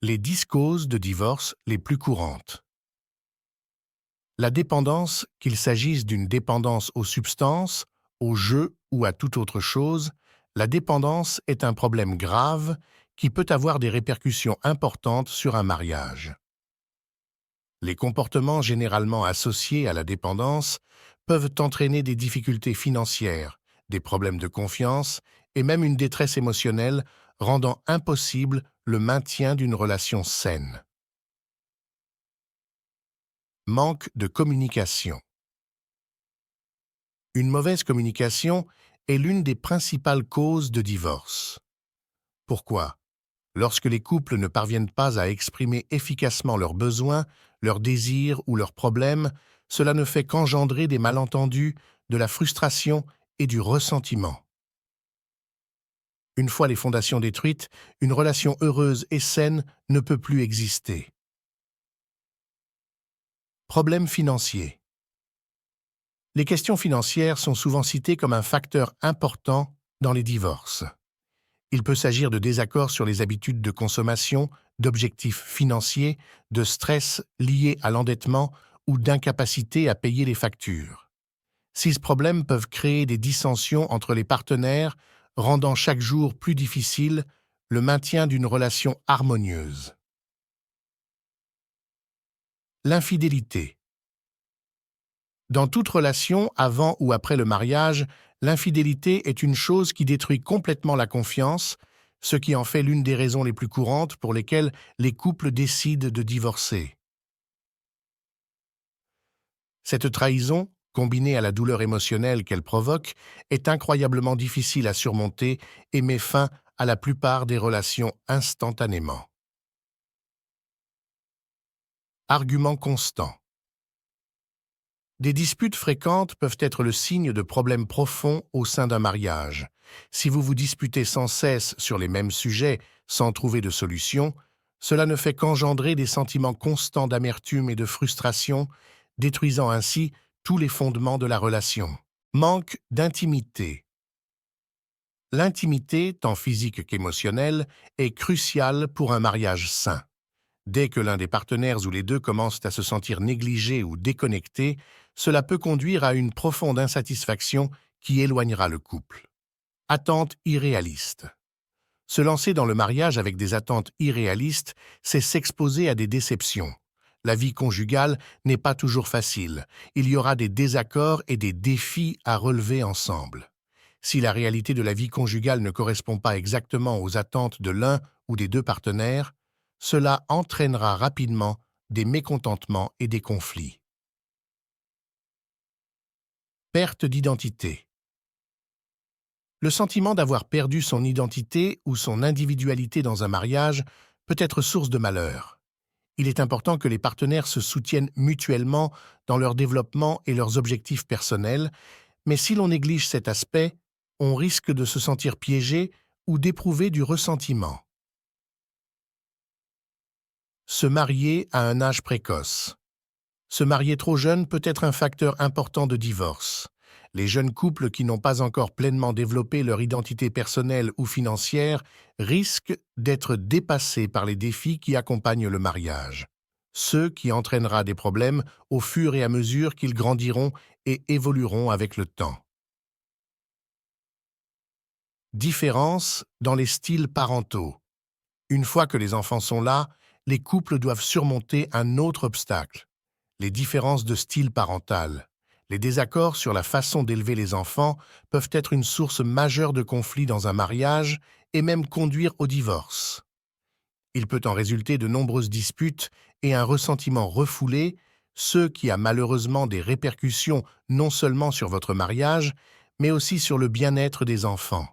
Les 10 causes de divorce les plus courantes. La dépendance, qu'il s'agisse d'une dépendance aux substances, aux jeux ou à toute autre chose, la dépendance est un problème grave qui peut avoir des répercussions importantes sur un mariage. Les comportements généralement associés à la dépendance peuvent entraîner des difficultés financières, des problèmes de confiance et même une détresse émotionnelle, rendant impossible le maintien d'une relation saine. Manque de communication. Une mauvaise communication est l'une des principales causes de divorce. Pourquoi? Lorsque les couples ne parviennent pas à exprimer efficacement leurs besoins, leurs désirs ou leurs problèmes, cela ne fait qu'engendrer des malentendus, de la frustration et du ressentiment. Une fois les fondations détruites, une relation heureuse et saine ne peut plus exister. Problèmes financiers. Les questions financières sont souvent citées comme un facteur important dans les divorces. Il peut s'agir de désaccords sur les habitudes de consommation, d'objectifs financiers, de stress liés à l'endettement ou d'incapacité à payer les factures. Ces problèmes peuvent créer des dissensions entre les partenaires, rendant chaque jour plus difficile le maintien d'une relation harmonieuse. L'infidélité. Dans toute relation, avant ou après le mariage, l'infidélité est une chose qui détruit complètement la confiance, ce qui en fait l'une des raisons les plus courantes pour lesquelles les couples décident de divorcer. Cette trahison, combinée à la douleur émotionnelle qu'elle provoque, est incroyablement difficile à surmonter et met fin à la plupart des relations instantanément. Argument constant. Des disputes fréquentes peuvent être le signe de problèmes profonds au sein d'un mariage. Si vous vous disputez sans cesse sur les mêmes sujets, sans trouver de solution, cela ne fait qu'engendrer des sentiments constants d'amertume et de frustration, détruisant ainsi tous les fondements de la relation. Manque d'intimité. L'intimité, tant physique qu'émotionnelle, est cruciale pour un mariage sain. Dès que l'un des partenaires ou les deux commencent à se sentir négligés ou déconnectés, cela peut conduire à une profonde insatisfaction qui éloignera le couple. Attentes irréalistes. Se lancer dans le mariage avec des attentes irréalistes, c'est s'exposer à des déceptions. La vie conjugale n'est pas toujours facile. Il y aura des désaccords et des défis à relever ensemble. Si la réalité de la vie conjugale ne correspond pas exactement aux attentes de l'un ou des deux partenaires, cela entraînera rapidement des mécontentements et des conflits. Perte d'identité. Le sentiment d'avoir perdu son identité ou son individualité dans un mariage peut être source de malheur. Il est important que les partenaires se soutiennent mutuellement dans leur développement et leurs objectifs personnels, mais si l'on néglige cet aspect, on risque de se sentir piégé ou d'éprouver du ressentiment. Se marier à un âge précoce. Se marier trop jeune peut être un facteur important de divorce. Les jeunes couples qui n'ont pas encore pleinement développé leur identité personnelle ou financière risquent d'être dépassés par les défis qui accompagnent le mariage, ce qui entraînera des problèmes au fur et à mesure qu'ils grandiront et évolueront avec le temps. Différence dans les styles parentaux. Une fois que les enfants sont là, les couples doivent surmonter un autre obstacle: les différences de style parental. Les désaccords sur la façon d'élever les enfants peuvent être une source majeure de conflits dans un mariage et même conduire au divorce. Il peut en résulter de nombreuses disputes et un ressentiment refoulé, ce qui a malheureusement des répercussions non seulement sur votre mariage, mais aussi sur le bien-être des enfants.